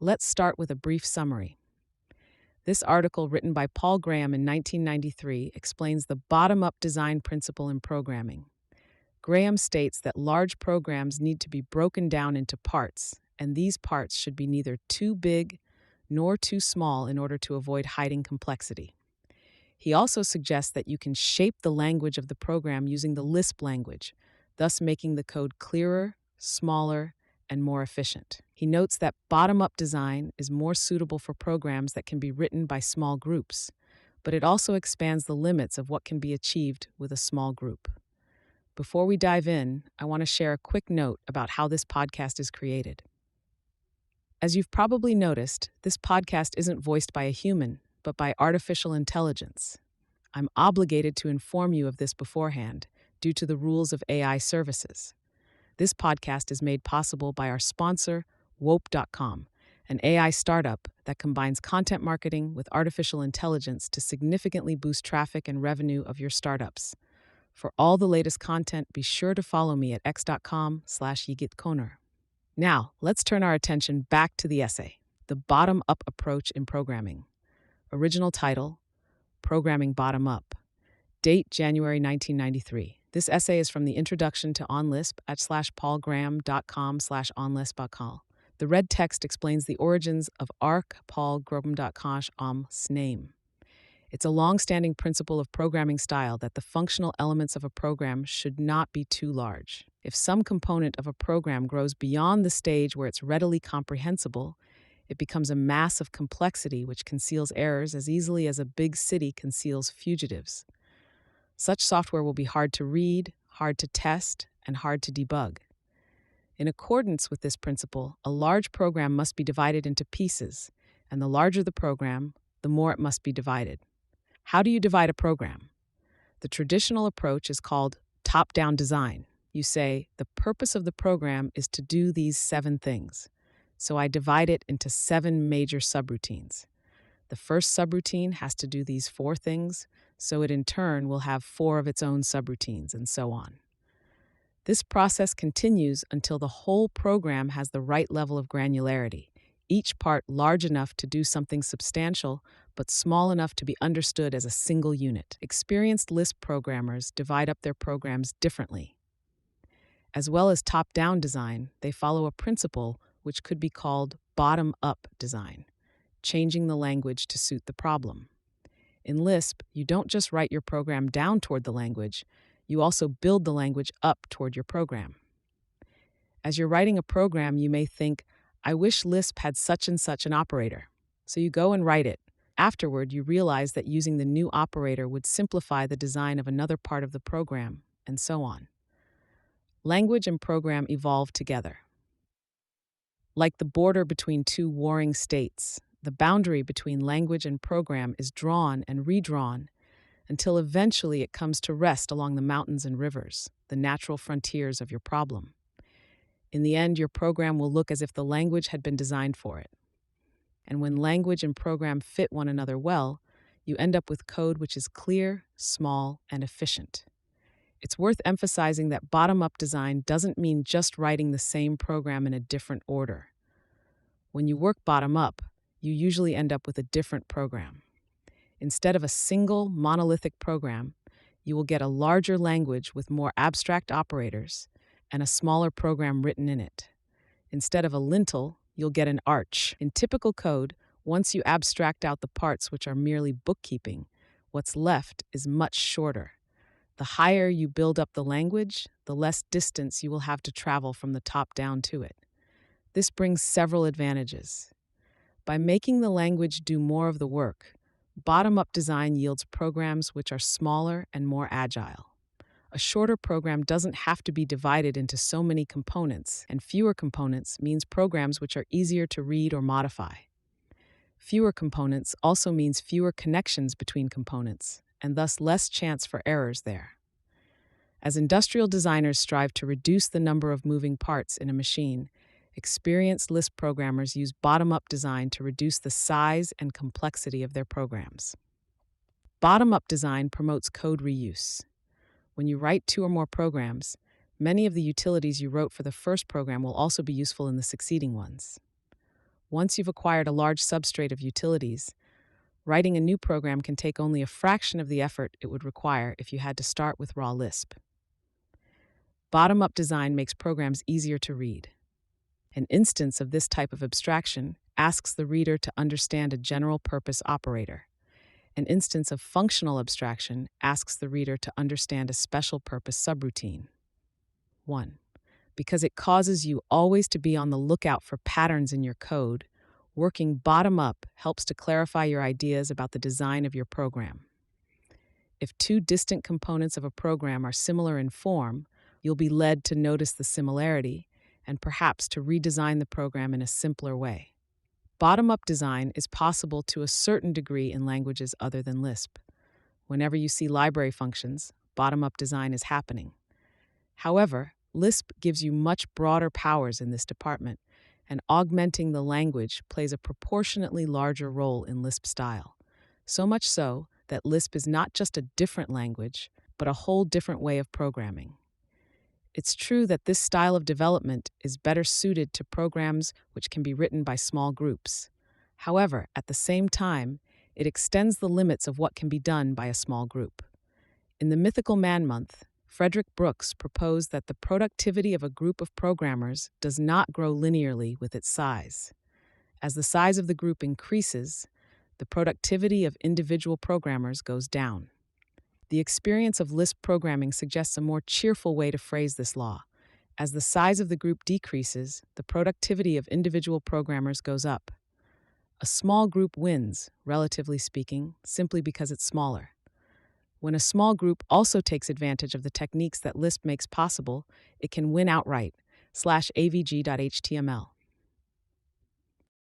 Let's start with a brief summary. This article, written by Paul Graham in 1993, explains the bottom-up design principle in programming. Graham states that large programs need to be broken down into parts, and these parts should be neither too big nor too small in order to avoid hiding complexity. He also suggests that you can shape the language of the program using the Lisp language, thus making the code clearer, smaller, and more efficient. He notes that bottom-up design is more suitable for programs that can be written by small groups, but it also expands the limits of what can be achieved with a small group. Before we dive in, I want to share a quick note about how this podcast is created. As you've probably noticed, this podcast isn't voiced by a human, but by artificial intelligence. I'm obligated to inform you of this beforehand, due to the rules of AI services. This podcast is made possible by our sponsor, Wope.com, an AI startup that combines content marketing with artificial intelligence to significantly boost traffic and revenue of your startups. For all the latest content, be sure to follow me at x.com/yigitkoner. Now, let's turn our attention back to the essay, The Bottom-Up Approach in Programming. Original title, Programming Bottom Up. Date, January 1993. This essay is from the Introduction to OnLisp at /paulgraham.com/onlisp.com. The red text explains the origins of arc-paulgraham.com's name. It's a long-standing principle of programming style that the functional elements of a program should not be too large. If some component of a program grows beyond the stage where it's readily comprehensible, it becomes a mass of complexity which conceals errors as easily as a big city conceals fugitives. Such software will be hard to read, hard to test, and hard to debug. In accordance with this principle, a large program must be divided into pieces, and the larger the program, the more it must be divided. How do you divide a program? The traditional approach is called top-down design. You say, the purpose of the program is to do these 7 things. So I divide it into 7 major subroutines. The first subroutine has to do these 4 things, so it in turn will have 4 of its own subroutines, and so on. This process continues until the whole program has the right level of granularity, each part large enough to do something substantial, but small enough to be understood as a single unit. Experienced Lisp programmers divide up their programs differently. As well as top-down design, they follow a principle which could be called bottom-up design, changing the language to suit the problem. In Lisp, you don't just write your program down toward the language, you also build the language up toward your program. As you're writing a program, you may think, I wish Lisp had such and such an operator. So you go and write it. Afterward, you realize that using the new operator would simplify the design of another part of the program, and so on. Language and program evolve together. Like the border between 2 warring states, the boundary between language and program is drawn and redrawn until eventually it comes to rest along the mountains and rivers, the natural frontiers of your problem. In the end, your program will look as if the language had been designed for it. And when language and program fit one another well, you end up with code which is clear, small, and efficient. It's worth emphasizing that bottom-up design doesn't mean just writing the same program in a different order. When you work bottom-up, you usually end up with a different program. Instead of a single monolithic program, you will get a larger language with more abstract operators and a smaller program written in it. Instead of a lintel, you'll get an arch. In typical code, once you abstract out the parts which are merely bookkeeping, what's left is much shorter. The higher you build up the language, the less distance you will have to travel from the top down to it. This brings several advantages. By making the language do more of the work, bottom-up design yields programs which are smaller and more agile. A shorter program doesn't have to be divided into so many components, and fewer components means programs which are easier to read or modify. Fewer components also means fewer connections between components, and thus less chance for errors there. As industrial designers strive to reduce the number of moving parts in a machine, experienced Lisp programmers use bottom-up design to reduce the size and complexity of their programs. Bottom-up design promotes code reuse. When you write 2 or more programs, many of the utilities you wrote for the first program will also be useful in the succeeding ones. Once you've acquired a large substrate of utilities, writing a new program can take only a fraction of the effort it would require if you had to start with raw Lisp. Bottom-up design makes programs easier to read. An instance of this type of abstraction asks the reader to understand a general-purpose operator. An instance of functional abstraction asks the reader to understand a special-purpose subroutine. 1. Because it causes you always to be on the lookout for patterns in your code, working bottom-up helps to clarify your ideas about the design of your program. If two distant components of a program are similar in form, you'll be led to notice the similarity and perhaps to redesign the program in a simpler way. Bottom-up design is possible to a certain degree in languages other than Lisp. Whenever you see library functions, bottom-up design is happening. However, Lisp gives you much broader powers in this department, and augmenting the language plays a proportionately larger role in Lisp style. So much so that Lisp is not just a different language, but a whole different way of programming. It's true that this style of development is better suited to programs which can be written by small groups. However, at the same time, it extends the limits of what can be done by a small group. In the Mythical Man Month, Frederick Brooks proposed that the productivity of a group of programmers does not grow linearly with its size. As the size of the group increases, the productivity of individual programmers goes down. The experience of Lisp programming suggests a more cheerful way to phrase this law. As the size of the group decreases, the productivity of individual programmers goes up. A small group wins, relatively speaking, simply because it's smaller. When a small group also takes advantage of the techniques that Lisp makes possible, it can win outright. /avg.html